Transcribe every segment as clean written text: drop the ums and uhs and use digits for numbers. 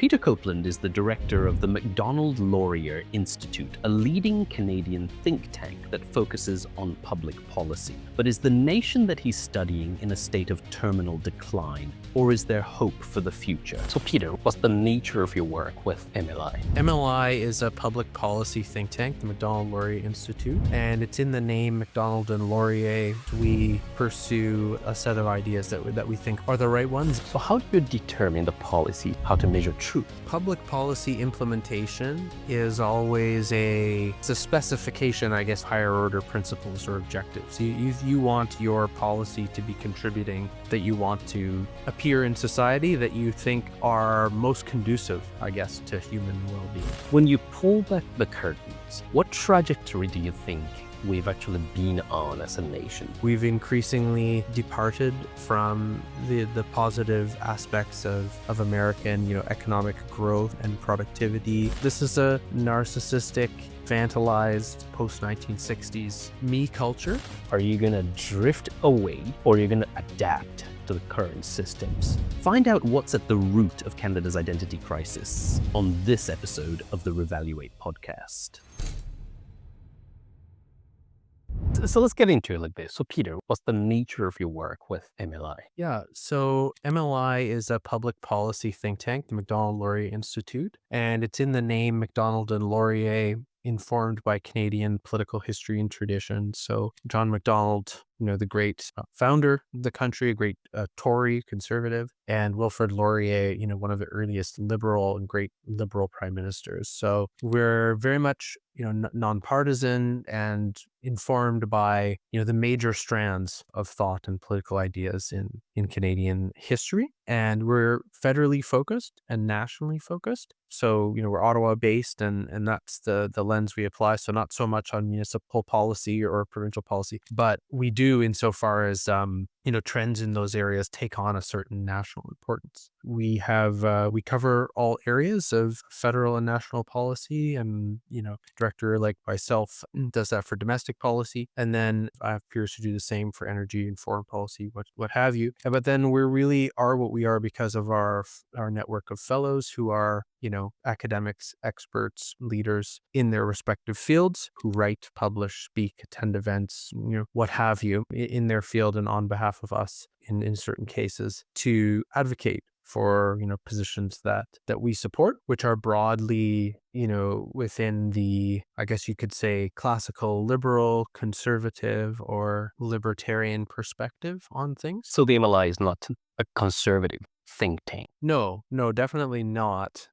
Peter Copeland is the director of the Macdonald-Laurier Institute, a leading Canadian think tank that focuses on public policy. But is the nation that he's studying in a state of terminal decline, or is there hope for the future? So Peter, what's the nature of your work with MLI? MLI is a public policy think tank, the Macdonald-Laurier Institute, and it's in the name Macdonald and Laurier. We pursue a set of ideas that we think are the right ones. So how do you determine the policy, how to measure truth? Public policy implementation is always a specification, I guess, higher order principles or objectives. You want your policy to be contributing, that you want to appear in society that you think are most conducive, I guess, to human well-being. When you pull back the curtains, what trajectory do you think we've actually been on as a nation? We've increasingly departed from the positive aspects of American, economic growth and productivity. This is a narcissistic, infantilized post-1960s me culture. Are you going to drift away, or are you going to adapt to the current systems? Find out what's at the root of Canada's identity crisis on this episode of the Revaluate podcast. So let's get into it like this. So Peter, what's the nature of your work with MLI? Yeah, so MLI is a public policy think tank, the Macdonald-Laurier Institute, and it's in the name Macdonald and Laurier, informed by Canadian political history and tradition. So John Macdonald, the great founder of the country, a great Tory conservative, and Wilfrid Laurier, one of the earliest liberal and great liberal prime ministers. So we're very much, nonpartisan and informed by, the major strands of thought and political ideas in Canadian history. And we're federally focused and nationally focused. So, we're Ottawa based, and that's the lens we apply. So not so much on municipal policy or provincial policy, but we do insofar as, trends in those areas take on a certain national importance. We cover all areas of federal and national policy, and, director like myself does that for domestic policy. And then I have peers who do the same for energy and foreign policy, what have you. But then we really are what we are because of our network of fellows who are, academics, experts, leaders in their respective fields who write, publish, speak, attend events, what have you, in their field and on behalf of us in certain cases to advocate for, positions that we support, which are broadly, within the, I guess you could say, classical liberal, conservative, or libertarian perspective on things. So the MLI is not a conservative think tank? No, definitely not.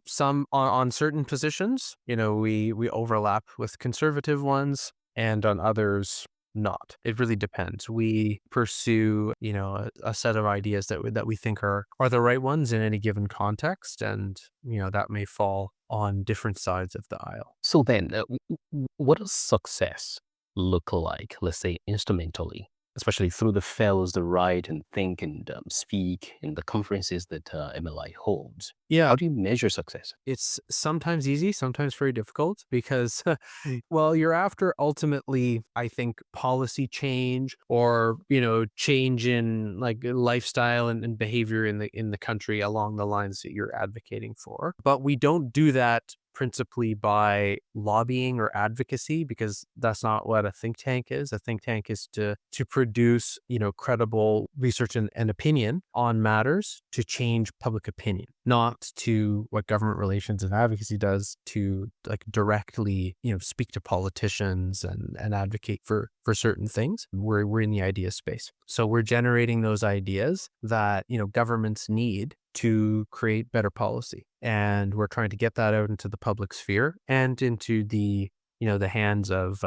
Some on certain positions, we overlap with conservative ones, and on others, not. It really depends. We pursue, a set of ideas that we think are the right ones in any given context, and that may fall on different sides of the aisle. So then, what does success look like? Let's say instrumentally, especially through the fellows that write and think and speak in the conferences that MLI holds. Yeah. How do you measure success? It's sometimes easy, sometimes very difficult, because, well, you're after ultimately, I think, policy change or, change in like lifestyle and behavior in the country along the lines that you're advocating for. But we don't do that principally by lobbying or advocacy, because that's not what a think tank is. A think tank is to produce, credible research and opinion on matters to change public opinion, not to what government relations and advocacy does to like directly, speak to politicians and advocate for certain things. We're in the idea space. So we're generating those ideas that, governments need to create better policy. And we're trying to get that out into the public sphere and into the hands of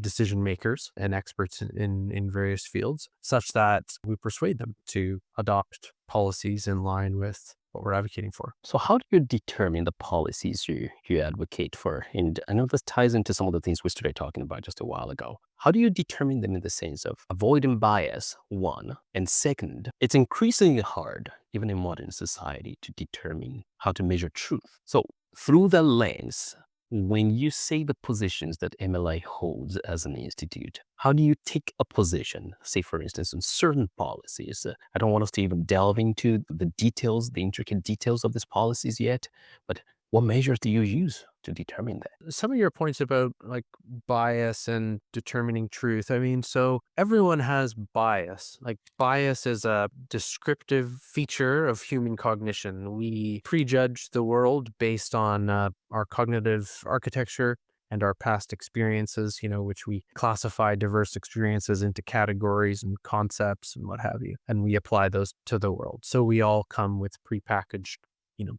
decision makers and experts in various fields, such that we persuade them to adopt policies in line with what we're advocating for. So how do you determine the policies you advocate for? And I know this ties into some of the things we started talking about just a while ago. How do you determine them in the sense of avoiding bias, one, and second, it's increasingly hard, even in modern society, to determine how to measure truth. So through the lens When you say the positions that MLI holds as an institute, how do you take a position, say, for instance, on certain policies? I don't want us to even delve into the details, the intricate details of these policies yet, but what measures do you use to determine that? Some of your points about like bias and determining truth. I mean, so everyone has bias. Like bias is a descriptive feature of human cognition. We prejudge the world based on our cognitive architecture and our past experiences, which we classify diverse experiences into categories and concepts and what have you, and we apply those to the world. So we all come with prepackaged, you know,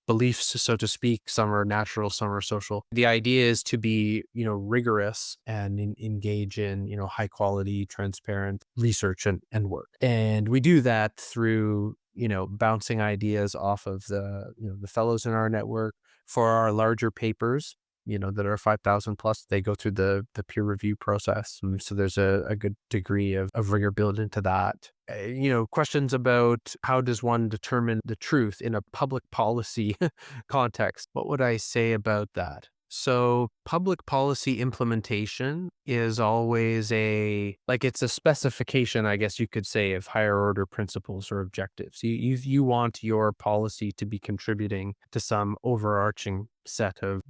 beliefs, so to speak. Some are natural, some are social. The idea is to be, rigorous and engage in, high quality, transparent research and work. And we do that through, bouncing ideas off of the fellows in our network. For our larger papers, that are 5,000 plus, they go through the peer review process. And so there's a good degree of rigor built into that. Questions about how does one determine the truth in a public policy context? What would I say about that? So public policy implementation is always it's a specification, I guess you could say, of higher order principles or objectives. You want your policy to be contributing to some overarching set of,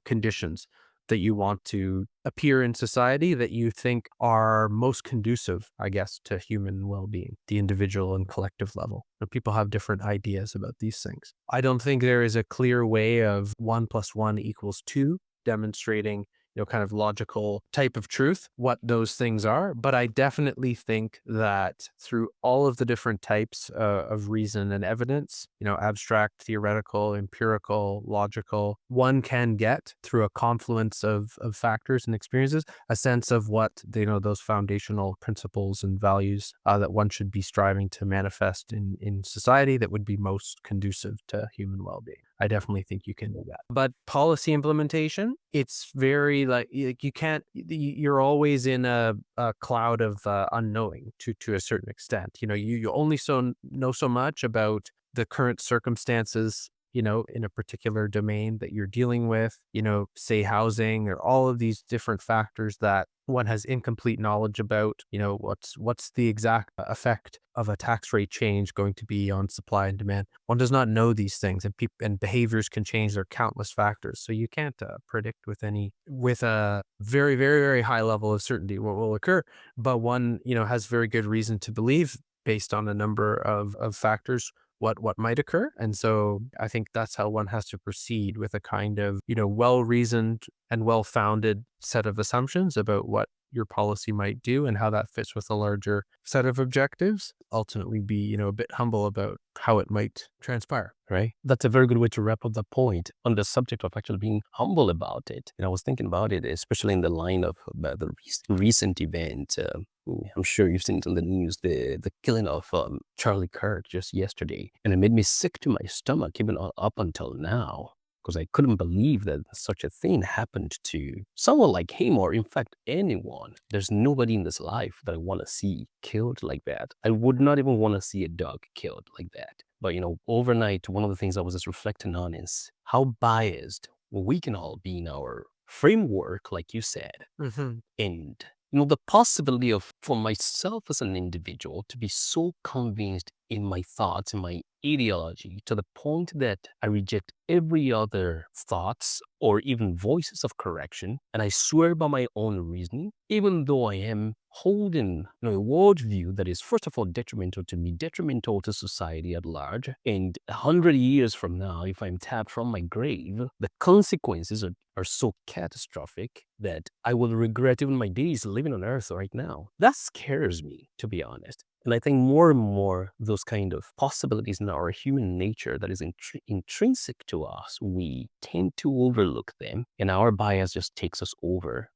conditions that you want to appear in society that you think are most conducive, I guess, to human well-being, the individual and collective level. People have different ideas about these things. I don't think there is a clear way of 1 + 1 = 2 demonstrating, kind of logical type of truth, what those things are. But I definitely think that through all of the different types of reason and evidence, abstract, theoretical, empirical, logical, one can get through a confluence of factors and experiences, a sense of what, those foundational principles and values that one should be striving to manifest in society that would be most conducive to human well-being. I definitely think you can do that. But policy implementation, it's very like you can't, you're always in a cloud of unknowing to a certain extent. You only know so much about the current circumstances, in a particular domain that you're dealing with, say housing or all of these different factors that one has incomplete knowledge about. What's the exact effect of a tax rate change going to be on supply and demand? One does not know these things, and behaviors can change. There are countless factors, so you can't predict with a very, very, very high level of certainty what will occur. But one, has very good reason to believe, based on a number of factors, what might occur. And so I think that's how one has to proceed, with a kind of, well-reasoned and well-founded set of assumptions about what your policy might do and how that fits with a larger set of objectives. Ultimately be, a bit humble about how it might transpire. Right? That's a very good way to wrap up the point on the subject of actually being humble about it. And I was thinking about it, especially in the line of the recent event. I'm sure you've seen it on the news, the killing of Charlie Kirk just yesterday. And it made me sick to my stomach, even up until now, because I couldn't believe that such a thing happened to someone like him, or in fact, anyone. There's nobody in this life that I want to see killed like that. I would not even want to see a dog killed like that. But, overnight, one of the things I was just reflecting on is how biased we can all be in our framework, like you said. Mm-hmm. And, the possibility of, for myself as an individual, to be so convinced in my thoughts, in my ideology, to the point that I reject every other thoughts or even voices of correction, and I swear by my own reasoning, even though I am holding a worldview that is, first of all, detrimental to me, detrimental to society at large. And 100 years from now, if I'm tapped from my grave, the consequences are so catastrophic that I will regret even my days living on Earth right now. That scares me, to be honest. And I think more and more those kind of possibilities in our human nature that is intrinsic to us, we tend to overlook them, and our bias just takes us over.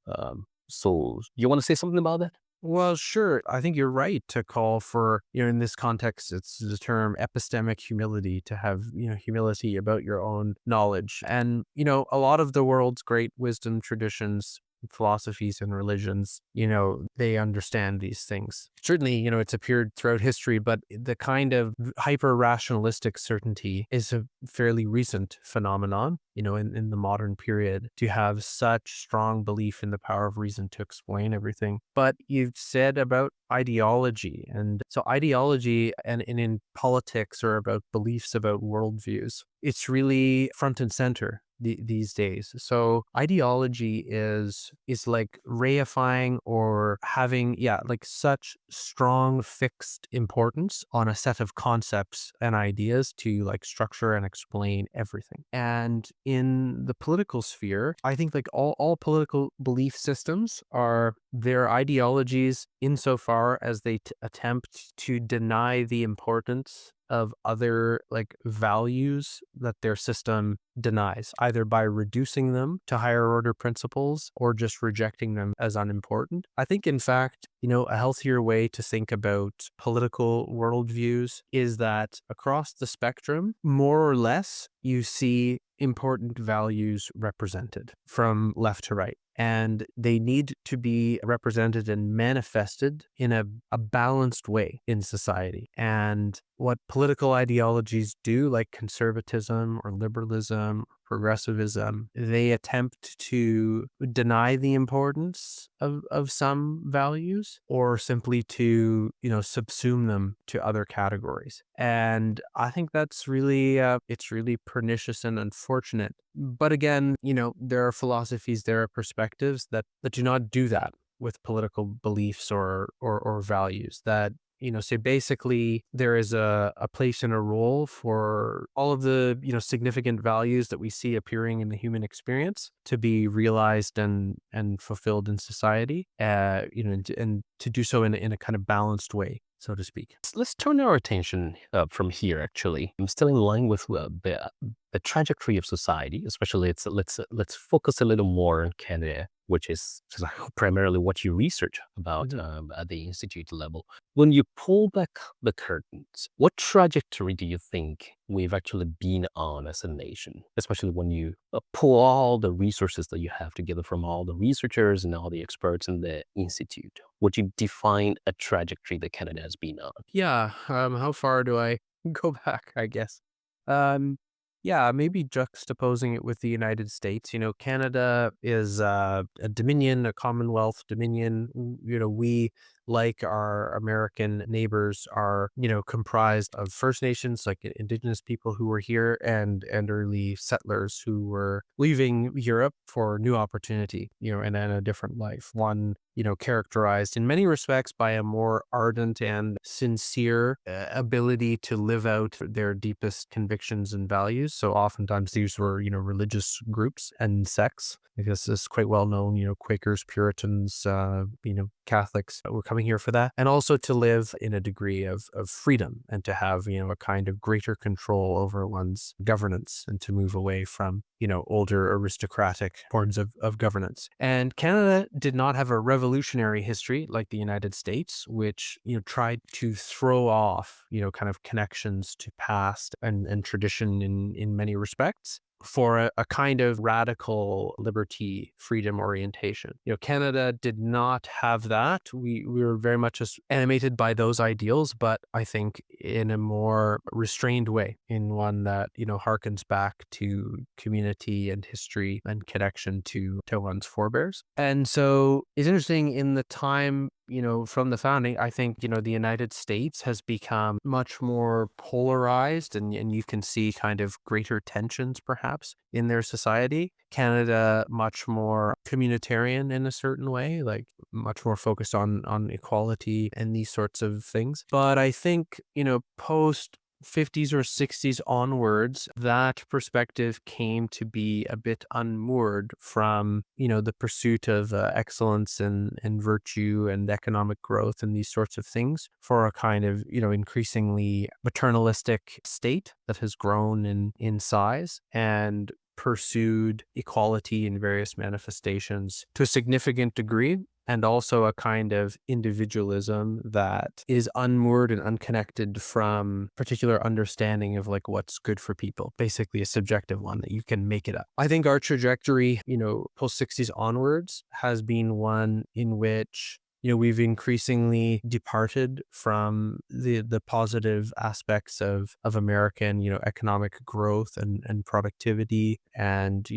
So you want to say something about that? Well, sure. I think you're right to call for, in this context, it's the term epistemic humility, to have, humility about your own knowledge. And, a lot of the world's great wisdom traditions, philosophies and religions, they understand these things. Certainly, it's appeared throughout history, but the kind of hyper rationalistic certainty is a fairly recent phenomenon, in the modern period, to have such strong belief in the power of reason to explain everything. But you've said about ideology. And so ideology and in politics are about beliefs about worldviews. It's really front and center these days. So ideology is like reifying or having, like such strong fixed importance on a set of concepts and ideas to like structure and explain everything. And in the political sphere, I think like all political belief systems are their ideologies insofar as they attempt to deny the importance of other like values that their system denies, either by reducing them to higher order principles or just rejecting them as unimportant. I think, in fact, a healthier way to think about political worldviews is that across the spectrum, more or less, you see important values represented from left to right. And they need to be represented and manifested in a balanced way in society. And what political ideologies do, like conservatism or liberalism, progressivism, they attempt to deny the importance of some values or simply to, subsume them to other categories. And I think that's really, it's really pernicious and unfortunate. But again, there are philosophies, there are perspectives that do not do that with political beliefs or values that, say basically there is a place and a role for all of the, significant values that we see appearing in the human experience to be realized and fulfilled in society, and to do so in a kind of balanced way, so to speak. Let's turn our attention from here, actually. I'm still in line with the trajectory of society, especially let's focus a little more on Canada, which is primarily what you research about at the institute level. When you pull back the curtains, what trajectory do you think we've actually been on as a nation? Especially when you pull all the resources that you have together from all the researchers and all the experts in the institute. Would you define a trajectory that Canada has been on? Yeah. How far do I go back, I guess? Um, yeah, maybe juxtaposing it with the United States. Canada is a dominion, a Commonwealth dominion. We, like our American neighbors, are, comprised of First Nations, like Indigenous people who were here, and early settlers who were leaving Europe for new opportunity, and a different life. One, characterized in many respects by a more ardent and sincere ability to live out their deepest convictions and values. So oftentimes these were, religious groups and sects. I guess this is quite well known, Quakers, Puritans, Catholics were coming here for that. And also to live in a degree of freedom and to have, a kind of greater control over one's governance and to move away from, older aristocratic forms of governance. And Canada did not have a revolutionary history like the United States, which, tried to throw off, kind of connections to past and tradition in many respects for a kind of radical liberty, freedom orientation. Canada did not have that. We were very much just animated by those ideals, but I think in a more restrained way, in one that, harkens back to community and history and connection to one's forebears. And so it's interesting in the time, from the founding, I think, the United States has become much more polarized and you can see kind of greater tensions perhaps in their society. Canada, much more communitarian in a certain way, like much more focused on equality and these sorts of things. But I think, post 50s or 60s onwards, that perspective came to be a bit unmoored from, the pursuit of excellence and virtue and economic growth and these sorts of things for a kind of, increasingly paternalistic state that has grown in size and pursued equality in various manifestations to a significant degree. and also a kind of individualism that is unmoored and unconnected from particular understanding of like what's good for people, basically a subjective one that you can make it up. I think our trajectory, post 60s onwards has been one in which we've increasingly departed from the positive aspects of American, economic growth and productivity and,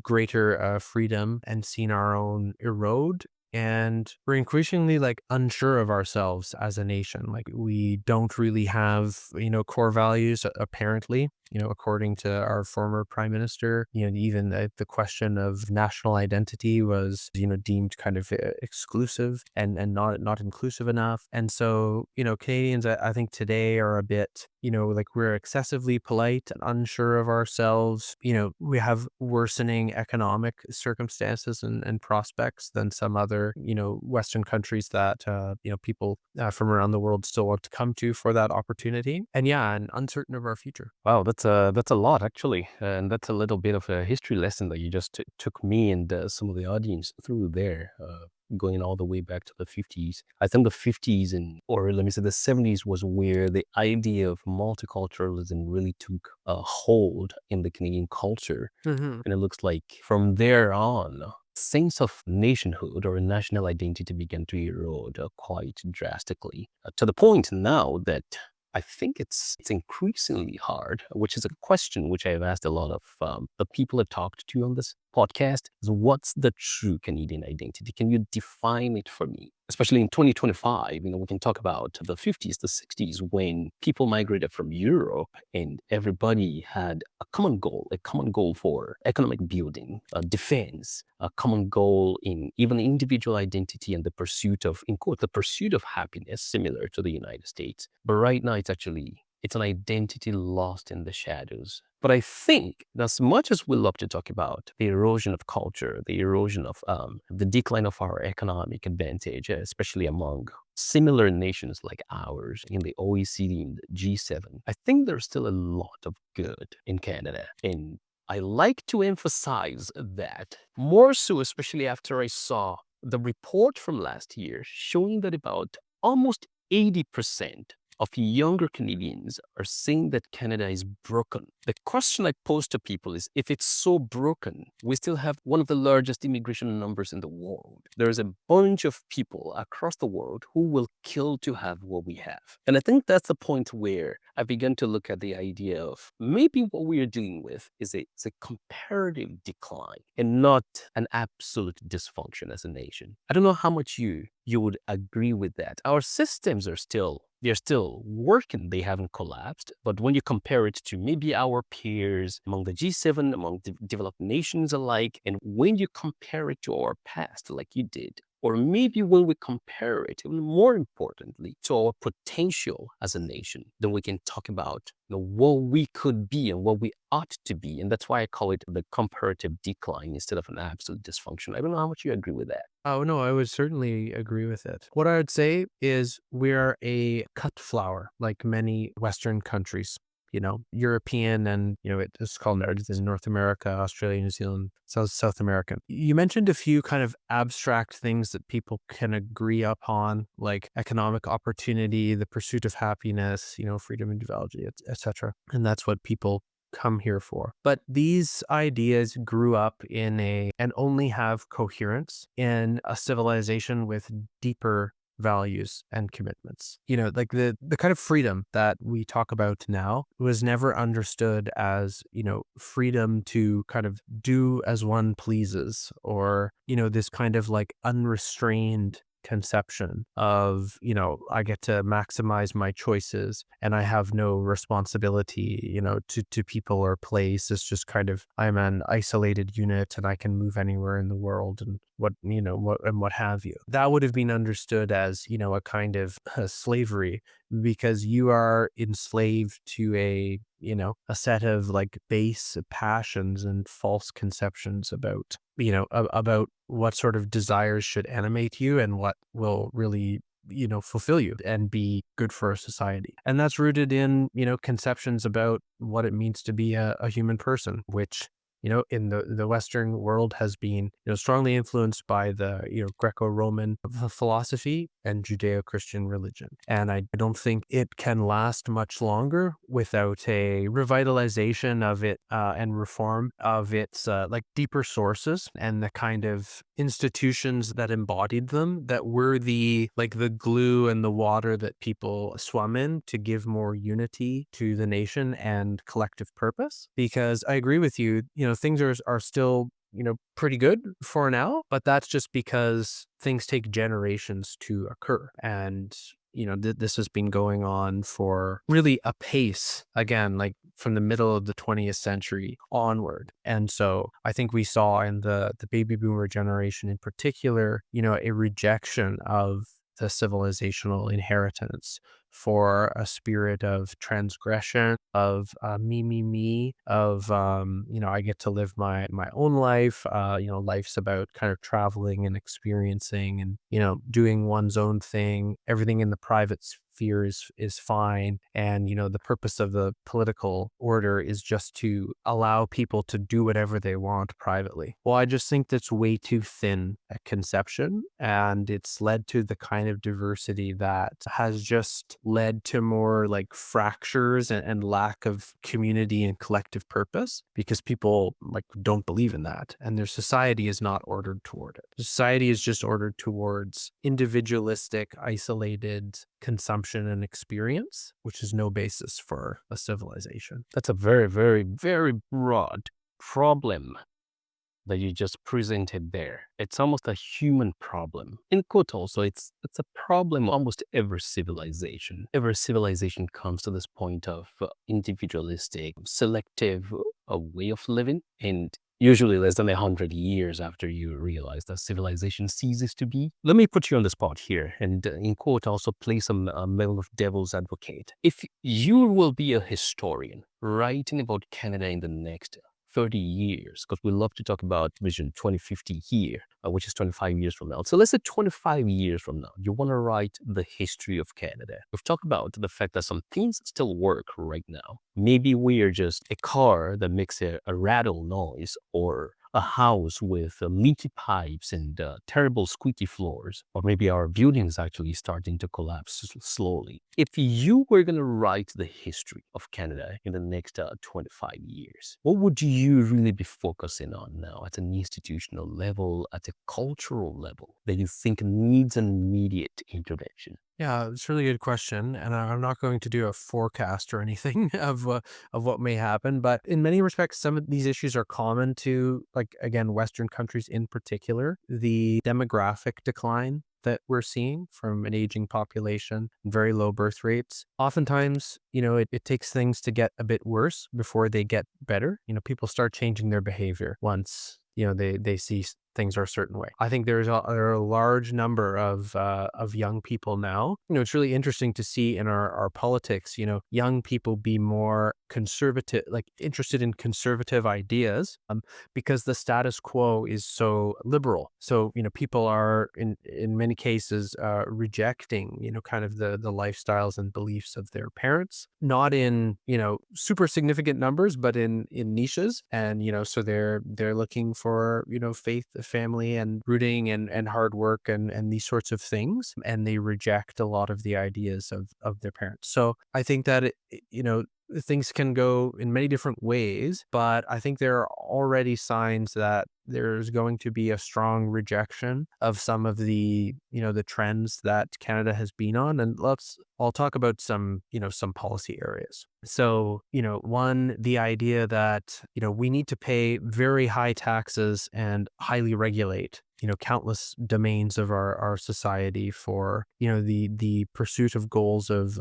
greater freedom, and seen our own erode. And we're increasingly like unsure of ourselves as a nation. Like we don't really have, core values, apparently, according to our former prime minister. Even the question of national identity was, deemed kind of exclusive and not inclusive enough. And so, Canadians, I think today are a bit, like we're excessively polite and unsure of ourselves. We have worsening economic circumstances and prospects than some other, Western countries that, people from around the world still want to come to for that opportunity. And and uncertain of our future. Wow, that's a lot actually, and that's a little bit of a history lesson that you just took me and some of the audience through there, going all the way back to the 50s. I think the 50s or let me say the 70s was where the idea of multiculturalism really took a hold in the Canadian culture, Mm-hmm. and it looks like from there on, sense of nationhood or national identity began to erode quite drastically, to the point now that I think it's increasingly hard, which is a question which I've asked a lot of the people I talked to on this podcast, is what's the true Canadian identity? Can you define it for me? Especially in 2025, we can talk about the 50s, the 60s, when people migrated from Europe and everybody had a common goal for economic building, defense, a common goal in even individual identity and the pursuit of, in quote, the pursuit of happiness, similar to the United States. But right now, it's an identity lost in the shadows. But I think that as much as we love to talk about the erosion of culture, the erosion of the decline of our economic advantage, especially among similar nations like ours in the OECD and the G7, I think there's still a lot of good in Canada. And I like to emphasize that more so, especially after I saw the report from last year showing that about almost 80% of younger Canadians are saying that Canada is broken. The question I pose to people is, if it's so broken, we still have one of the largest immigration numbers in the world. There's a bunch of people across the world who will kill to have what we have. And I think that's the point where I began to look at the idea of maybe what we are dealing with is a comparative decline and not an absolute dysfunction as a nation. I don't know how much you would agree with that. Our systems are they're still working. They haven't collapsed. But when you compare it to maybe our peers among the G7, among developed nations alike, and when you compare it to our past, like you did, or maybe when we compare it, even more importantly, to our potential as a nation, then we can talk about what we could be and what we ought to be. And that's why I call it the comparative decline instead of an absolute dysfunction. I don't know how much you agree with that. Oh, no, I would certainly agree with it. What I would say is we're a cut flower, like many Western countries, European and, it's called North America, Australia, New Zealand, South American. You mentioned a few kind of abstract things that people can agree upon, like economic opportunity, the pursuit of happiness, freedom, individuality, etc. And that's what people come here for. But these ideas grew up and only have coherence in a civilization with deeper values and commitments. Like the kind of freedom that we talk about now was never understood as, freedom to kind of do as one pleases, or, this kind of like unrestrained conception of, I get to maximize my choices and I have no responsibility, to people or place. It's just kind of, I'm an isolated unit and I can move anywhere in the world and what have you. That would have been understood as, a kind of slavery, because you are enslaved to a set of like base passions and false conceptions about, about what sort of desires should animate you and what will really, fulfill you and be good for a society. And that's rooted in, conceptions about what it means to be a human person, which, in the Western world has been, strongly influenced by the, Greco-Roman philosophy and Judeo-Christian religion. And I don't think it can last much longer without a revitalization of it and reform of its like deeper sources and the kind of institutions that embodied them, that were the glue and the water that people swum in to give more unity to the nation and collective purpose. Because I agree with you, things are still, pretty good for now, but that's just because things take generations to occur. And this has been going on for really a pace, again, like from the middle of the 20th century onward. And so I think we saw in the baby boomer generation in particular, a rejection of the civilizational inheritance for a spirit of transgression, of me, of, I get to live my own life. Life's about kind of traveling and experiencing and, doing one's own thing. Everything in the private sphere is fine. And, the purpose of the political order is just to allow people to do whatever they want privately. Well, I just think that's way too thin a conception. And it's led to the kind of diversity that has just led to more like fractures and lack of community and collective purpose, because people like don't believe in that. And their society is not ordered toward it. Society is just ordered towards individualistic, isolated consumption and experience, which is no basis for a civilization. That's a very, very, very broad problem that you just presented there. It's almost a human problem. In quote also, it's a problem almost every civilization. Every civilization comes to this point of individualistic, selective way of living, and usually less than 100 years after you realize that civilization ceases to be. Let me put you on the spot here and in quote also play some level of devil's advocate. If you will be a historian writing about Canada in the next 30 years, because we love to talk about Vision 2050 here, which is 25 years from now. So let's say 25 years from now, you want to write the history of Canada. We've talked about the fact that some things still work right now. Maybe we are just a car that makes a rattle noise, or a house with leaky pipes and terrible squeaky floors, or maybe our buildings actually starting to collapse slowly. If you were going to write the history of Canada in the next 25 years, what would you really be focusing on now at an institutional level, at a cultural level, that you think needs an immediate intervention? Yeah, it's a really good question, and I'm not going to do a forecast or anything of what may happen. But in many respects, some of these issues are common to, like, again, Western countries in particular. The demographic decline that we're seeing from an aging population, very low birth rates. Oftentimes, it takes things to get a bit worse before they get better. People start changing their behavior once they see things are a certain way. I think there are a large number of young people now. It's really interesting to see in our politics, young people be more conservative, like interested in conservative ideas, because the status quo is so liberal. So, people are in many cases rejecting, kind of the lifestyles and beliefs of their parents, not in, super significant numbers, but in niches. And, so they're looking for, faith, family, and rooting and hard work and these sorts of things. And they reject a lot of the ideas of their parents. So I think that, things can go in many different ways, but I think there are already signs that there's going to be a strong rejection of some of the, the trends that Canada has been on. And I'll talk about some policy areas. So, one, the idea that, we need to pay very high taxes and highly regulate, countless domains of our society for, the pursuit of goals of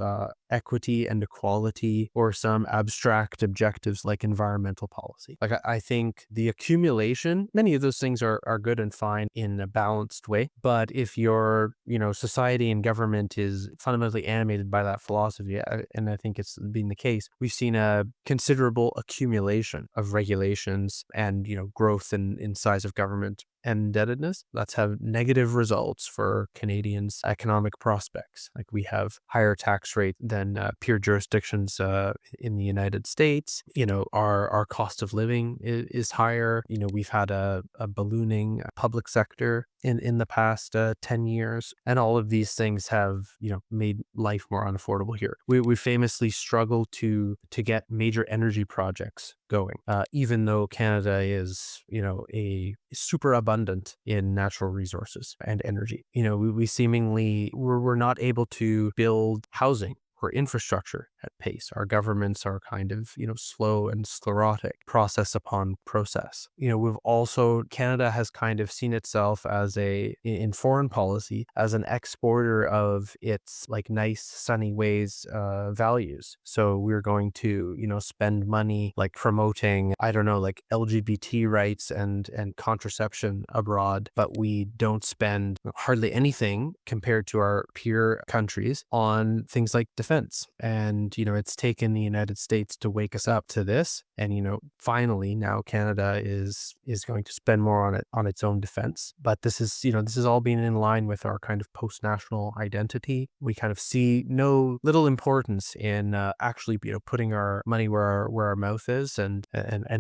equity and equality, or some abstract objectives like environmental policy. Like, I think the accumulation, many of those things are good and fine in a balanced way. But if your, society and government is fundamentally animated by that philosophy, and I think it's been the case, we've seen a considerable accumulation of regulations and, growth in size of government indebtedness. That's have negative results for Canadians' economic prospects. Like we have higher tax rate than peer jurisdictions in the United States. Our cost of living is higher. We've had a ballooning public sector in the past 10 years. And all of these things have, made life more unaffordable here. We famously struggle to get major energy projects going, even though Canada is, a super abundant in natural resources and energy. We seemingly, we're not able to build housing or infrastructure at pace. Our governments are kind of, slow and sclerotic, process upon process. Canada has kind of seen itself as in foreign policy, as an exporter of its like nice sunny ways values. So we're going to, spend money like promoting, I don't know, like LGBT rights and contraception abroad, but we don't spend hardly anything compared to our peer countries on things like defense. And, it's taken the United States to wake us up to this. And, finally now Canada is going to spend more on its own defense. But this is all being in line with our kind of post-national identity. We kind of see no little importance in actually, putting our money where our mouth is and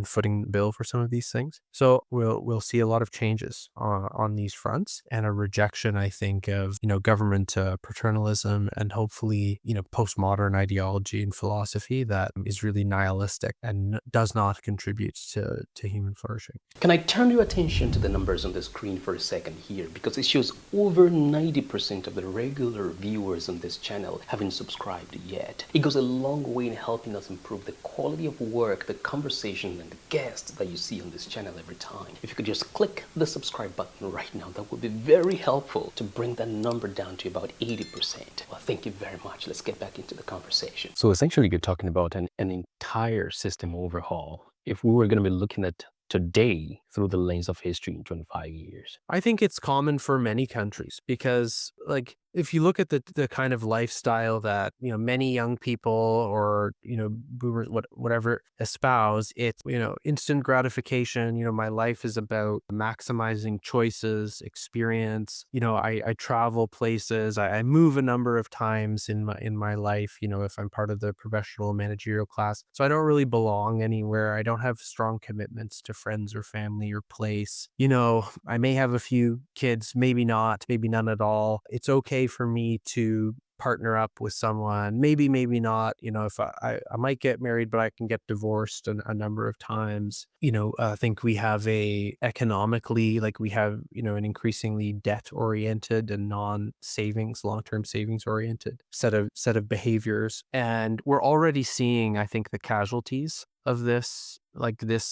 footing the bill for some of these things. So we'll see a lot of changes on these fronts, and a rejection, I think, of, government paternalism, and hopefully, postmodern ideology and philosophy that is really nihilistic and does not contribute to human flourishing. Can I turn your attention to the numbers on the screen for a second here? Because it shows over 90% of the regular viewers on this channel haven't subscribed yet. It goes a long way in helping us improve the quality of work, the conversation, and the guests that you see on this channel every time. If you could just click the subscribe button right now, that would be very helpful to bring that number down to about 80%. Well, thank you very much. Let's get back into the conversation. So essentially, you're talking about an entire system overhaul. If we were going to be looking at today through the lens of history in 25 years. I think it's common for many countries because, like, if you look at the kind of lifestyle that, many young people or, boomers, whatever espouse, it's, instant gratification. My life is about maximizing choices, experience. I travel places. I move a number of times in my life, if I'm part of the professional managerial class. So I don't really belong anywhere. I don't have strong commitments to friends or family or place. I may have a few kids, maybe not, maybe none at all. It's okay for me to partner up with someone, maybe not. If I might get married, but I can get divorced a number of times. I think we have economically, like we have, an increasingly debt oriented and long-term savings oriented set of behaviors. And we're already seeing, I think, the casualties of this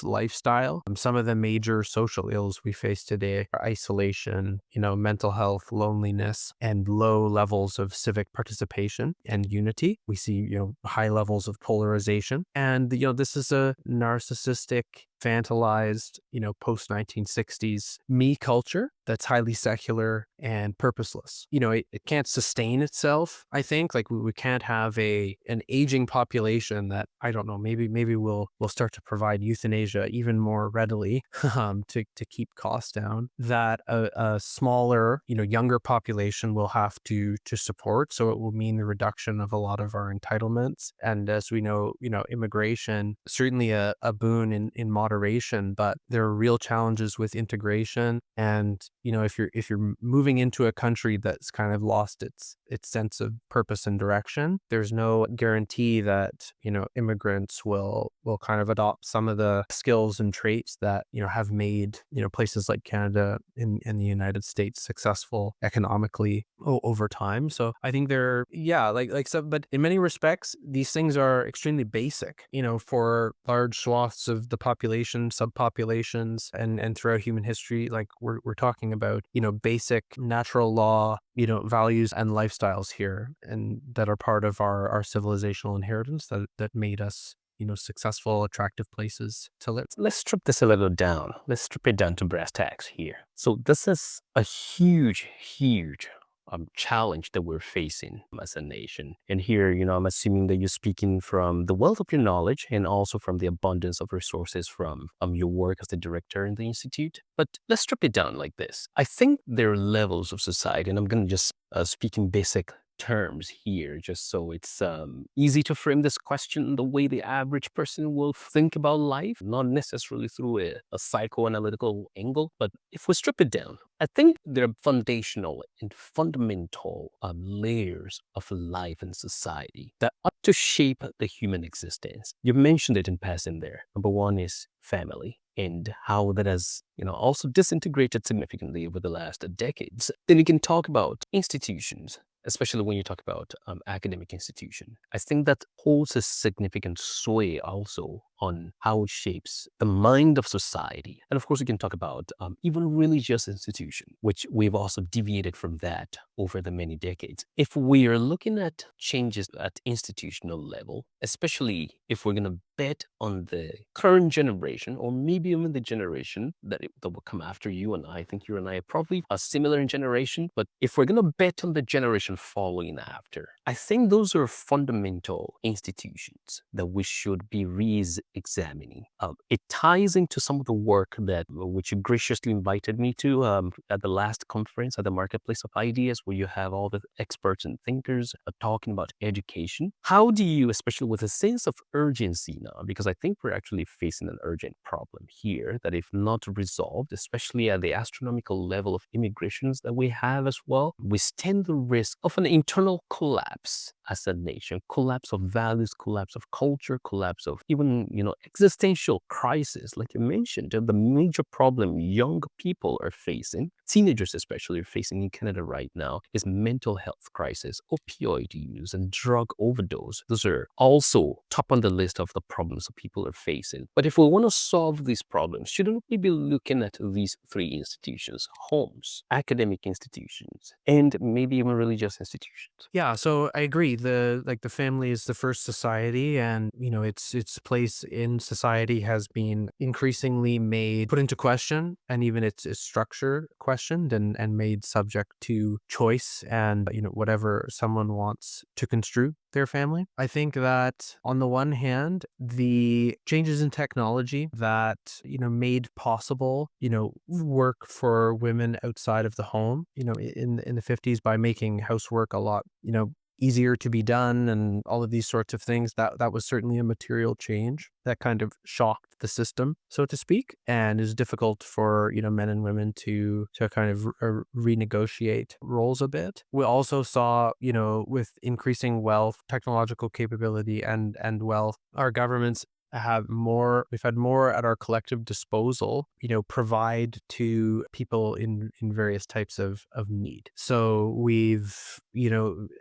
lifestyle. Some of the major social ills we face today are isolation, mental health, loneliness, and low levels of civic participation and unity. We see, high levels of polarization. And, this is a narcissistic, infantilized, post-1960s me culture that's highly secular and purposeless. It can't sustain itself, I think. Like we can't have an aging population that, I don't know, maybe we'll start to provide euthanasia even more readily to keep costs down, that a smaller, younger population will have to support. So it will mean the reduction of a lot of our entitlements. And as we know, immigration, certainly a boon in moderation, but there are real challenges with integration. And, if you're moving into a country that's kind of lost its sense of purpose and direction, there's no guarantee that, immigrants will kind of adopt some of the skills and traits that, have made, places like Canada and the United States successful economically over time. So I think they're, but in many respects, these things are extremely basic, for large swaths of the population, subpopulations, and throughout human history. Like we're talking about, basic natural law, values and lifestyles here, and that are part of our civilizational inheritance that made us, successful, attractive places to live. Let's strip this a little down. Let's strip it down to brass tacks here. So this is a huge challenge that we're facing as a nation. And here, I'm assuming that you're speaking from the wealth of your knowledge and also from the abundance of resources from your work as the director in the Institute. But let's strip it down like this. I think there are levels of society, and I'm going to just speak in basic terms here, just so it's easy to frame this question the way the average person will think about life, not necessarily through a psychoanalytical angle. But if we strip it down, I think there are foundational and fundamental layers of life and society that ought to shape the human existence. You mentioned it in passing there. Number one is family, and how that has, also disintegrated significantly over the last decades. Then you can talk about institutions, especially when you talk about academic institution. I think that holds a significant sway also on how it shapes the mind of society. And of course, we can talk about even religious institution, which we've also deviated from that over the many decades. If we are looking at changes at institutional level, especially if we're going to bet on the current generation, or maybe even the generation that will come after you and I think you and I are probably similar in generation, but if we're going to bet on the generation following after, I think those are fundamental institutions that we should be re-examining. It ties into some of the work that which you graciously invited me to at the last conference at the Marketplace of Ideas, where you have all the experts and thinkers talking about education. How do you, especially with a sense of urgency now, because I think we're actually facing an urgent problem here that if not resolved, especially at the astronomical level of immigrations that we have as well, we stand the risk of an internal collapse as a nation, collapse of values, collapse of culture, collapse of even, existential crisis. Like you mentioned, the major problem young people are facing, teenagers especially are facing in Canada right now, is mental health crisis, opioid use, and drug overdose. Those are also top on the list of the problems that people are facing. But if we want to solve these problems, shouldn't we be looking at these three institutions: homes, academic institutions, and maybe even religious institutions? Yeah, so I agree. The family is the first society, and its place in society has been increasingly put into question, and even its structure questioned and made subject to choice and whatever someone wants to construe their family. I think that on the one hand, the changes in technology that made possible work for women outside of the home in the 50s by making housework a lot easier to be done and all of these sorts of things, that was certainly a material change that kind of shocked the system, so to speak, and is difficult for men and women to kind of renegotiate roles a bit. We also saw with increasing wealth, technological capability, and wealth, our governments we've had more at our collective disposal, provide to people in various types of need. So we've,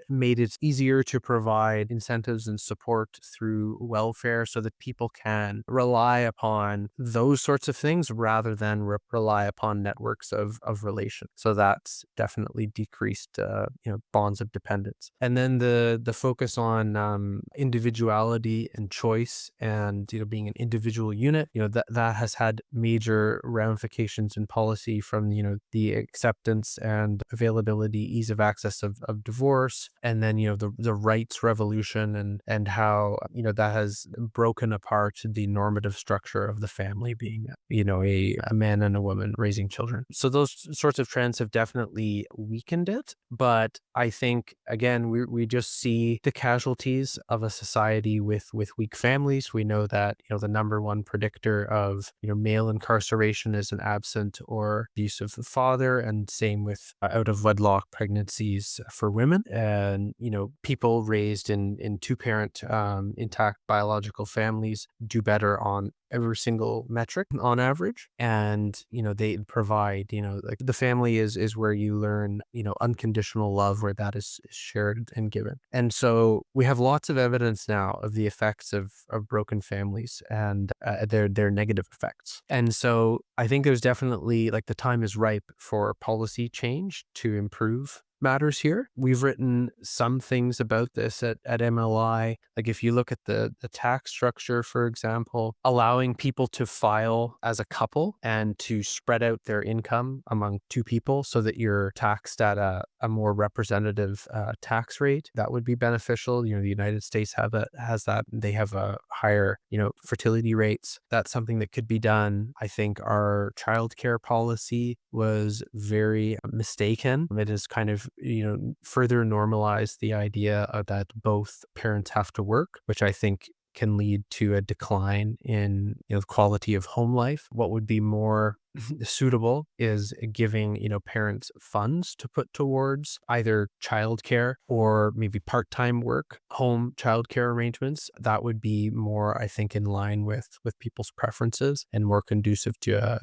made it easier to provide incentives and support through welfare so that people can rely upon those sorts of things rather than rely upon networks of relation. So that's definitely decreased, bonds of dependence. And then the focus on individuality and choice and being an individual unit, that has had major ramifications in policy, from the acceptance and availability, ease of access of divorce, and then the rights revolution and how that has broken apart the normative structure of the family being a man and a woman raising children. So those sorts of trends have definitely weakened it, but I think again we just see the casualties of a society with weak families. We know that the number one predictor of male incarceration is an absent or abusive father, and same with out of wedlock pregnancies for women. And people raised in two-parent intact biological families do better on every single metric on average. And they provide like the family is where you learn unconditional love, where that is shared and given. And so we have lots of evidence now of the effects of broken families and their negative effects. And so I think there's definitely, like, the time is ripe for policy change to improve matters here. We've written some things about this at MLI. Like if you look at the tax structure, for example, allowing people to file as a couple and to spread out their income among two people so that you're taxed at a more representative tax rate, that would be beneficial. The United States has that. They have a higher, fertility rates. That's something that could be done. I think our childcare policy was very mistaken. It has kind of, further normalized the idea that both parents have to work, which I think can lead to a decline in the quality of home life. What would be more suitable is giving parents funds to put towards either childcare or maybe part-time work, home childcare arrangements. That would be more, I think, in line with people's preferences and more conducive to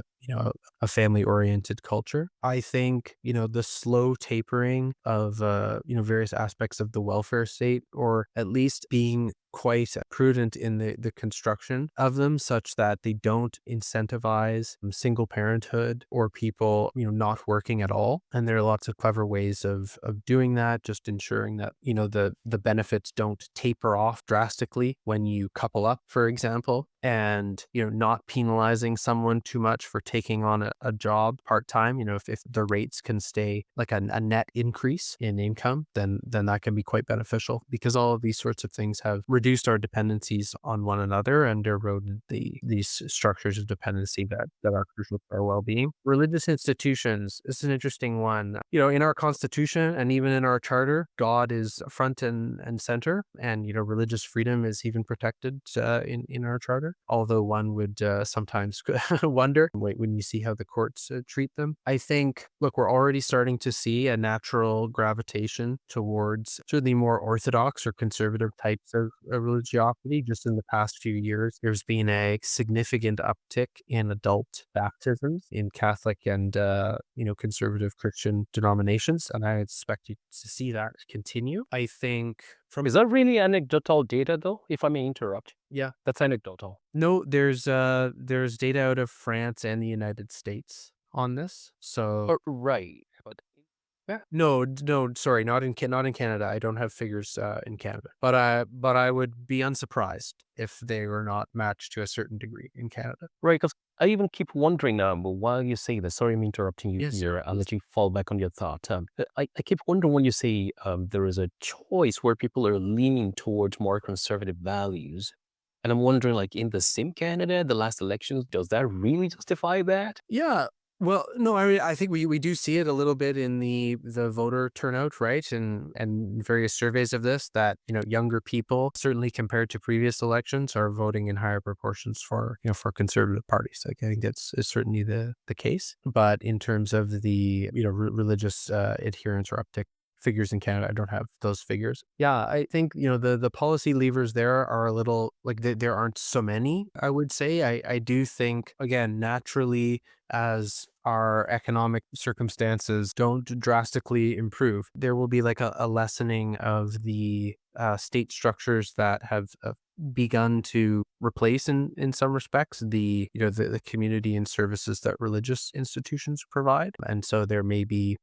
a family-oriented culture. I think the slow tapering of various aspects of the welfare state, or at least being quite prudent in the construction of them, such that they don't incentivize single parenthood or people not working at all. And there are lots of clever ways of doing that, just ensuring that the benefits don't taper off drastically when you couple up, for example, and not penalizing someone too much for taking on a job part-time. If the rates can stay like a net increase in income, then that can be quite beneficial, because all of these sorts of things have reduced our dependencies on one another and eroded these structures of dependency that are crucial for our well-being. Religious institutions is an interesting one. In our Constitution and even in our Charter, God is front and center, and religious freedom is even protected in our Charter. Although one would sometimes wonder when you see how the courts treat them. I think, look, we're already starting to see a natural gravitation towards the more orthodox or conservative types of religiosity. Just in the past few years, there's been a significant uptick in adult baptisms in Catholic and conservative Christian denominations, and I expect you to see that continue. I think Is that really anecdotal data, though, if I may interrupt? Yeah. That's anecdotal. No, there's data out of France and the United States on this. So Right. But no, sorry, not in Canada. I don't have figures in Canada, but I would be unsurprised if they were not matched to a certain degree in Canada. right, because I even keep wondering now, but while you say this, sorry I'm interrupting you Yes, here, I'll let you fall back on your thought. I keep wondering when you say there is a choice where people are leaning towards more conservative values. And I'm wondering, like in the Sim Canada, the last elections, does that really justify that? Yeah. Well, no, I think we do see it a little bit in the voter turnout, right? And various surveys of this, that, younger people, certainly compared to previous elections, are voting in higher proportions for, for conservative parties. Like, I think that's is certainly the case. But in terms of the, religious adherence or uptick figures in Canada, I don't have those figures. Yeah, I think, the policy levers there are a little, like, there aren't so many, I would say. I do think, again, naturally, as our economic circumstances don't drastically improve, there will be like a lessening of the state structures that have begun to replace in some respects the community and services that religious institutions provide. And so there may be,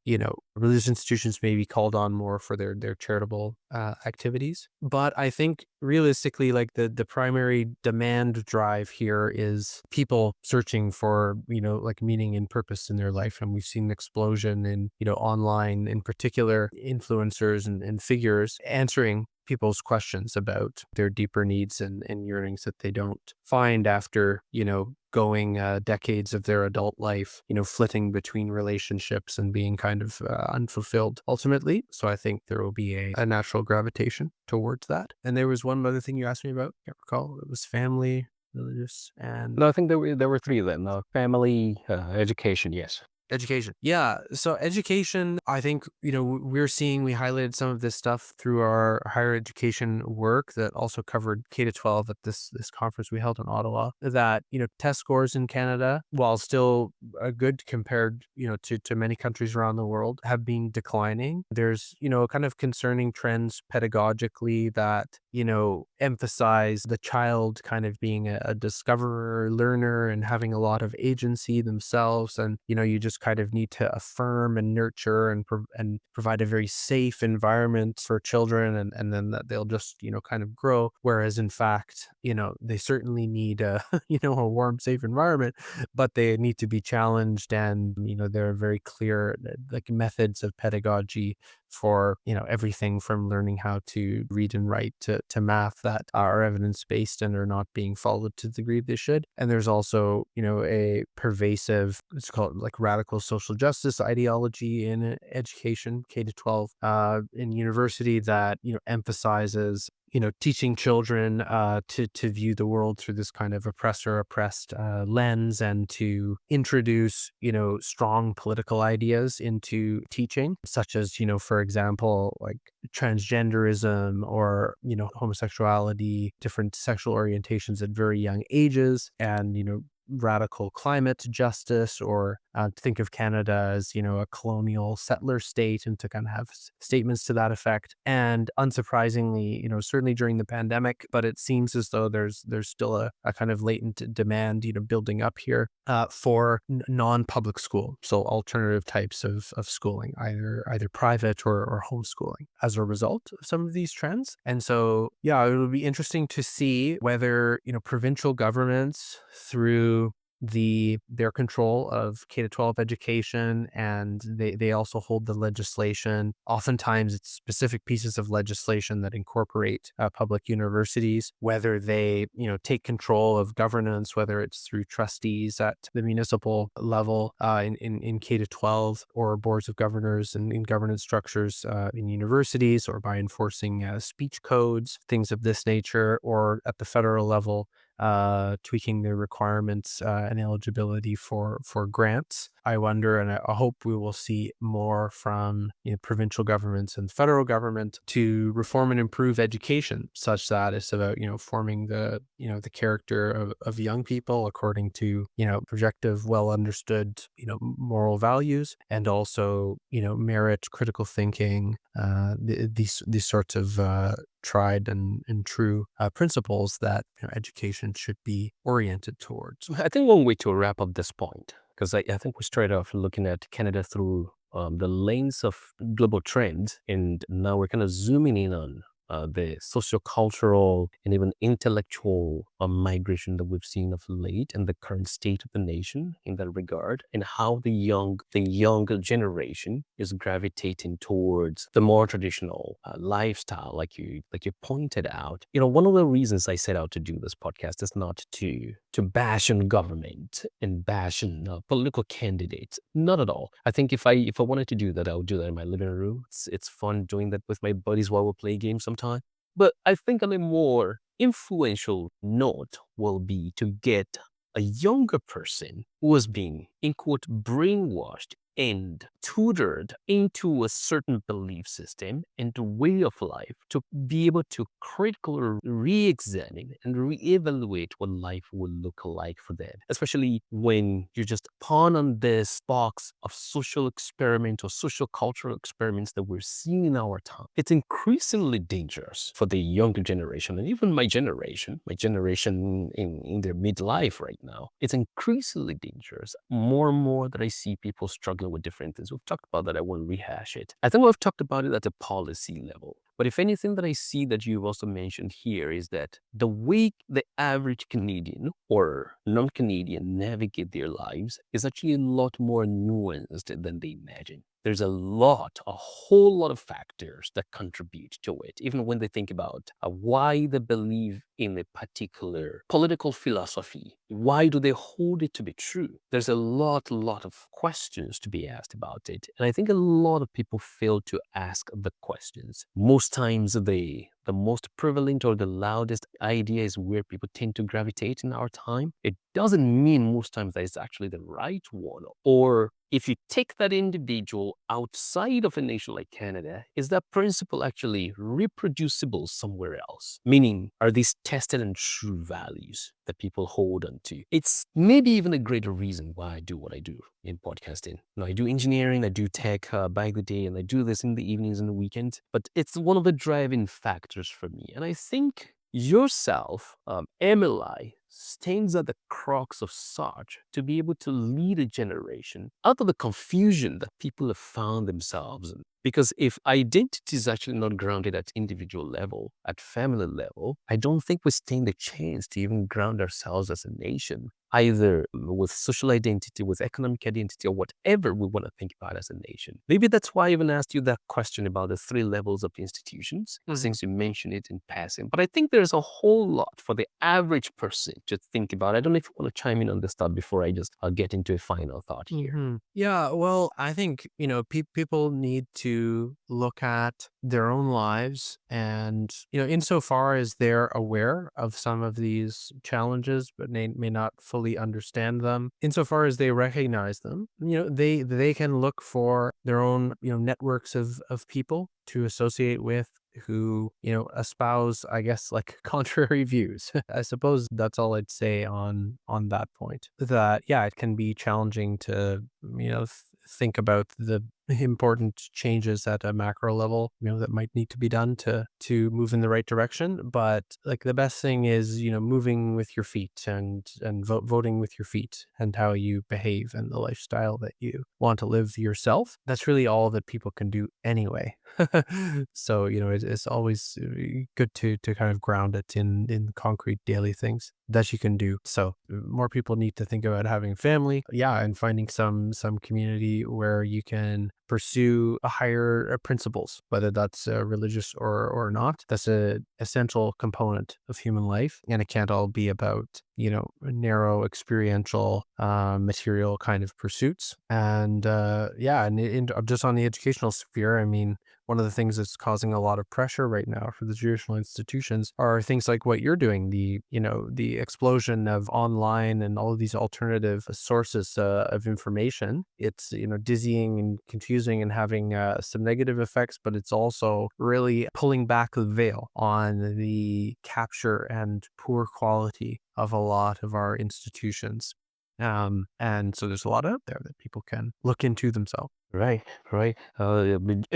religious institutions may be called on more for their charitable activities. But I think realistically, like the primary demand drive here is people searching for, like meaning and purpose in their life. And we've seen an explosion in, online, in particular, influencers and figures answering people's questions about their deeper needs and yearnings that they don't find after, going decades of their adult life, flitting between relationships and being kind of unfulfilled ultimately. So I think there will be a natural gravitation towards that. And there was one other thing you asked me about, can't recall. It was family, religious, and No, I think there were three of them. Family, education, yes. education. Yeah. So education, I think, we highlighted some of this stuff through our higher education work that also covered K to 12 at this conference we held in Ottawa, that, test scores in Canada, while still good compared, to many countries around the world, have been declining. There's, kind of concerning trends pedagogically that, emphasize the child kind of being a discoverer, learner, and having a lot of agency themselves. And, you just kind of need to affirm and nurture and provide a very safe environment for children, and then that they'll just, kind of grow. Whereas in fact, they certainly need a, a warm, safe environment, but they need to be challenged. And, there are very clear like methods of pedagogy for, everything from learning how to read and write to math that are evidence-based and are not being followed to the degree they should. And there's also, a pervasive, it's called like radical social justice ideology in education, K to 12, in university that, emphasizes teaching children to view the world through this kind of oppressor-oppressed lens, and to introduce, strong political ideas into teaching, such as, for example, like transgenderism or, homosexuality, different sexual orientations at very young ages, and, radical climate justice, or think of Canada as, a colonial settler state, and to kind of have statements to that effect. And unsurprisingly, certainly during the pandemic, but it seems as though there's still a kind of latent demand, building up here for non-public school, so alternative types of schooling, either private or homeschooling, as a result of some of these trends. And so, yeah, it would be interesting to see whether, provincial governments, through their control of K to 12 education, and they also hold the legislation. Oftentimes it's specific pieces of legislation that incorporate public universities, whether they, take control of governance, whether it's through trustees at the municipal level in K to 12, or boards of governors and in governance structures in universities, or by enforcing speech codes, things of this nature, or at the federal level, tweaking the requirements and eligibility for grants. I wonder, and I hope we will see more from provincial governments and federal government to reform and improve education, such that it's about forming the the character of young people according to projective, well understood moral values, and also merit, critical thinking, these sorts of tried and true principles that education should be oriented towards. I think one way to wrap up this point, because I think we started off looking at Canada through the lens of global trends, and now we're kind of zooming in on the sociocultural and even intellectual migration that we've seen of late, and the current state of the nation in that regard, and how the younger generation is gravitating towards the more traditional lifestyle, like you pointed out. One of the reasons I set out to do this podcast is not to bash on government and bash on political candidates. Not at all. I think if I wanted to do that, I would do that in my living room. It's fun doing that with my buddies while we play games sometimes. But I think on a more influential note will be to get a younger person who has been, in quote, brainwashed and tutored into a certain belief system and way of life, to be able to critically re-examine and reevaluate what life will look like for them, especially when you're just pawn on this box of social experiment or social cultural experiments that we're seeing in our time. It's increasingly dangerous for the younger generation, and even my generation in their midlife right now. It's increasingly dangerous. More and more that I see people struggling with different things. We've talked about that. I won't rehash it. I think we've talked about it at a policy level. But if anything that I see that you've also mentioned here is that the way the average Canadian or non-Canadian navigate their lives is actually a lot more nuanced than they imagine. There's a whole lot of factors that contribute to it, even when they think about why they believe in a particular political philosophy. Why do they hold it to be true? There's a lot of questions to be asked about it. And I think a lot of people fail to ask the questions. Most times the most prevalent or the loudest idea is where people tend to gravitate in our time. It doesn't mean most times that it's actually the right one. Or if you take that individual outside of a nation like Canada, is that principle actually reproducible somewhere else? Meaning, are these tested and true values that people hold on to? It's maybe even a greater reason why I do what I do in podcasting. I do engineering, I do tech by the day, and I do this in the evenings and the weekends. But it's one of the driving factors for me. And I think yourself, Emily, stands at the crux of such to be able to lead a generation out of the confusion that people have found themselves in. Because if identity is actually not grounded at individual level, at family level, I don't think we stand a chance to even ground ourselves as a nation, either with social identity, with economic identity, or whatever we want to think about as a nation. Maybe that's why I even asked you that question about the 3 levels of institutions, since you mentioned it in passing. But I think there's a whole lot for the average person to think about. I don't know if you want to chime in on this thought before I just get into a final thought here. Yeah, well, I think, people need to look at their own lives and, insofar as they're aware of some of these challenges, but may not fully understand them, insofar as they recognize them, they can look for their own, networks of people to associate with who, espouse, I guess, like contrary views. I suppose that's all I'd say on that point. That, yeah, it can be challenging to, think about the important changes at a macro level, that might need to be done to move in the right direction. But like the best thing is, moving with your feet and voting with your feet and how you behave and the lifestyle that you want to live yourself. That's really all that people can do anyway. So, it's always good to kind of ground it in concrete daily things that you can do. So more people need to think about having family, yeah, and finding some community where you can pursue a higher principles, whether that's religious or not. That's a essential component of human life, and it can't all be about narrow experiential material kind of pursuits. And yeah, and just on the educational sphere, I mean, one of the things that's causing a lot of pressure right now for the traditional institutions are things like what you're doing, the explosion of online and all of these alternative sources of information. It's, dizzying and confusing and having some negative effects, but it's also really pulling back the veil on the capture and poor quality of a lot of our institutions. And so there's a lot out there that people can look into themselves. Right, right.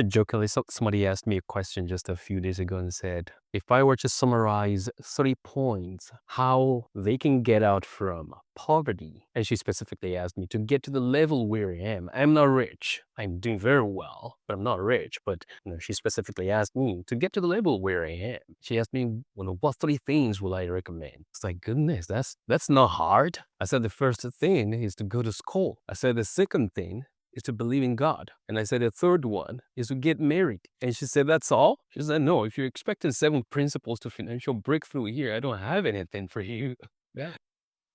Jokingly, somebody asked me a question just a few days ago and said, if I were to summarize 3 points, how they can get out from poverty, and she specifically asked me to get to the level where I am. I'm not rich. I'm doing very well, but I'm not rich. But she specifically asked me to get to the level where I am. She asked me, what 3 things will I recommend? It's like, goodness, that's not hard. I said the first thing is to go to school. I said the second thing is to believe in God. And I said the third one is to get married. And she said, that's all? She said, no, if you're expecting 7 principles to financial breakthrough here, I don't have anything for you. Yeah.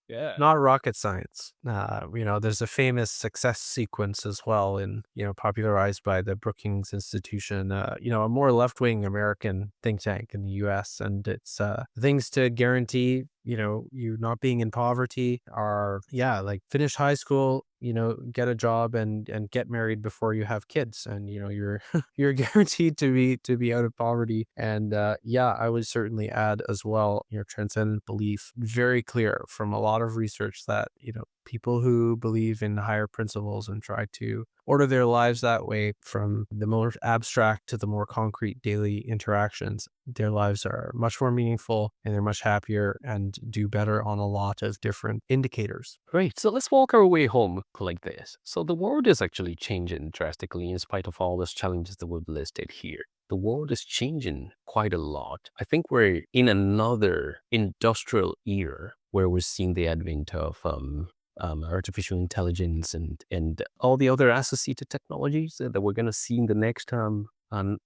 Yeah. Not rocket science. There's a famous success sequence as well popularized by the Brookings Institution, a more left-wing American think tank in the US. And it's things to guarantee, you not being in poverty are, yeah, like finish high school, get a job and get married before you have kids. And, you're, you're guaranteed to be out of poverty. And yeah, I would certainly add as well, transcendent belief, very clear from a lot of research that, people who believe in higher principles and try to order their lives that way, from the more abstract to the more concrete daily interactions, their lives are much more meaningful and they're much happier and do better on a lot of different indicators. Great. So let's walk our way home like this. So the world is actually changing drastically in spite of all those challenges that we've listed here. The world is changing quite a lot. I think we're in another industrial era where we're seeing the advent of artificial intelligence and all the other associated technologies that we're going to see in the next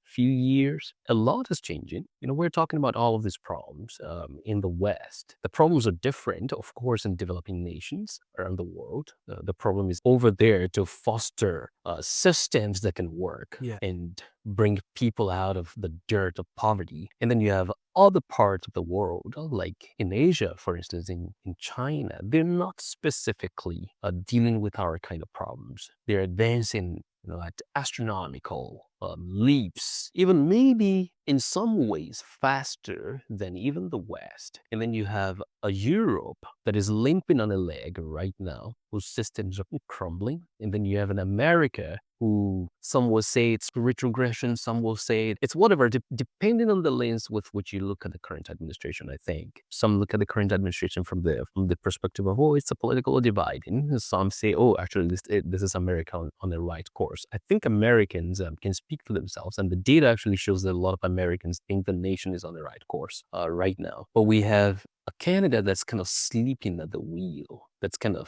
few years. A lot is changing. We're talking about all of these problems in the West. The problems are different, of course, in developing nations around the world. The problem is over there to foster systems that can work and bring people out of the dirt of poverty. And then you have other parts of the world, like in Asia, for instance, in China, they're not specifically dealing with our kind of problems. They're advancing at astronomical leaps, even maybe in some ways faster than even the West. And then you have a Europe that is limping on a leg right now, whose systems are crumbling. And then you have an America who some will say it's retrogression, some will say it's whatever, depending on the lens with which you look at the current administration, I think. Some look at the current administration from the perspective of, oh, it's a political divide. And some say, oh, actually, this is America on the right course. I think Americans can speak for themselves, and the data actually shows that a lot of Americans think the nation is on the right course right now. But we have a Canada that's kind of sleeping at the wheel, that's kind of,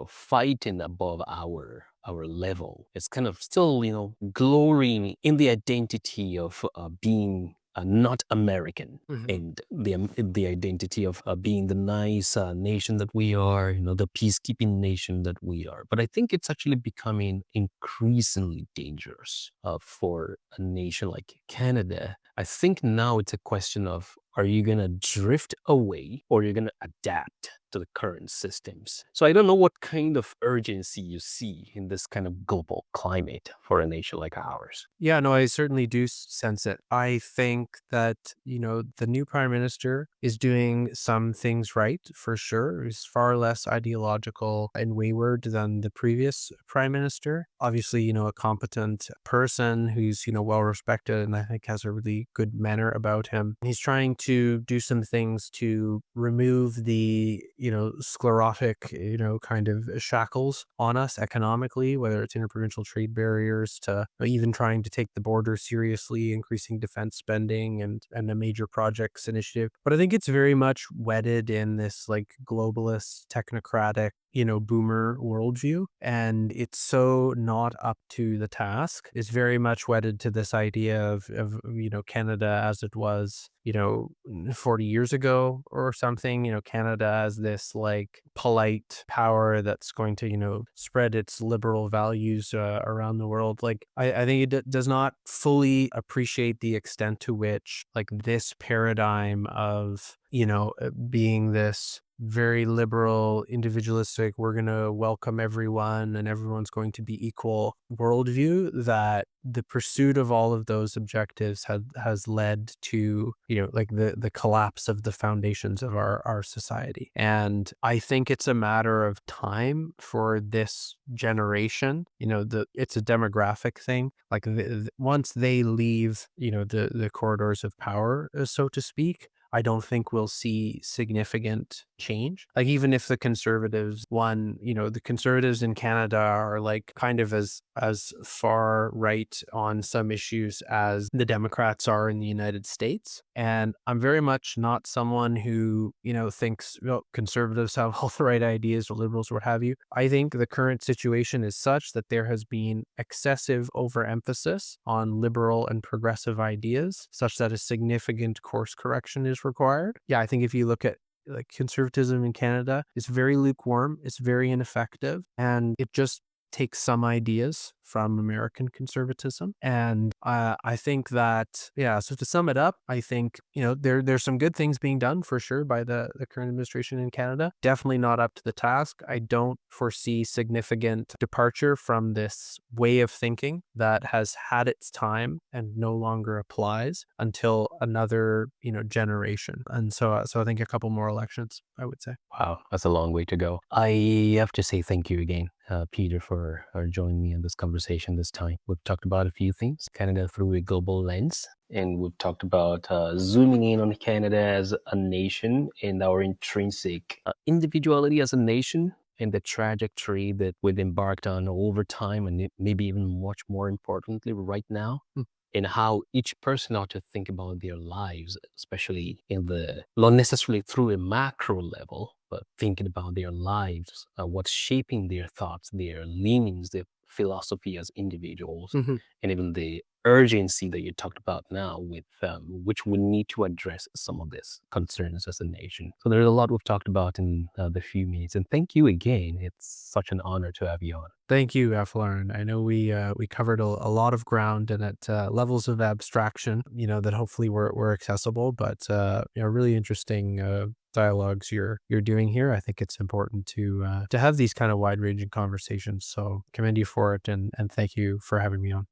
fighting above our level. It's kind of still, glorying in the identity of being not American, and the identity of being the nice nation that we are, the peacekeeping nation that we are. But I think it's actually becoming increasingly dangerous for a nation like Canada. I think now it's a question of, are you going to drift away or you're going to adapt to the current systems? So I don't know what kind of urgency you see in this kind of global climate for a nation like ours. Yeah, no, I certainly do sense it. I think that, the new prime minister is doing some things right, for sure. He's far less ideological and wayward than the previous prime minister. Obviously, a competent person who's, well respected and I think has a really good manner about him. He's trying to do some things to remove the, sclerotic, kind of shackles on us economically, whether it's interprovincial trade barriers to even trying to take the border seriously, increasing defense spending and a major projects initiative. But I think it's very much wedded in this like globalist, technocratic, boomer worldview. And it's so not up to the task. It's very much wedded to this idea of Canada as it was, 40 years ago or something, Canada as this like polite power that's going to, spread its liberal values around the world. Like, I think it does not fully appreciate the extent to which like this paradigm of, being this very liberal, individualistic, we're going to welcome everyone and everyone's going to be equal worldview, that the pursuit of all of those objectives has led to, like the collapse of the foundations of our society. And I think it's a matter of time for this generation, it's a demographic thing. Like once they leave, the corridors of power, so to speak, I don't think we'll see significant change. Like even if the conservatives won, the conservatives in Canada are like kind of as far right on some issues as the Democrats are in the United States. And I'm very much not someone who, thinks conservatives have all the right ideas or liberals or what have you. I think the current situation is such that there has been excessive overemphasis on liberal and progressive ideas, such that a significant course correction is required. Yeah, I think if you look at like conservatism in Canada, it's very lukewarm, it's very ineffective, and it just takes some ideas from American conservatism. And I think that, so to sum it up, I think, there's some good things being done for sure by the current administration in Canada. Definitely not up to the task. I don't foresee significant departure from this way of thinking that has had its time and no longer applies until another, generation. And so I think a couple more elections, I would say. Wow, that's a long way to go. I have to say thank you again, Peter, for joining me in this conversation this time. We've talked about a few things, Canada through a global lens, and we've talked about zooming in on Canada as a nation and our intrinsic individuality as a nation and the trajectory that we've embarked on over time, and maybe even much more importantly right now. And how each person ought to think about their lives, especially not necessarily through a macro level, but thinking about their lives, what's shaping their thoughts, their leanings, their philosophy as individuals, and even the urgency that you talked about now with which we need to address some of these concerns as a nation. So there's a lot we've talked about in the few minutes. And thank you again. It's such an honor to have you on. Thank you, Lauren. I know we covered a lot of ground and at levels of abstraction, that hopefully were accessible, but really interesting dialogues you're doing here. I think it's important to have these kind of wide-ranging conversations. So commend you for it, and thank you for having me on.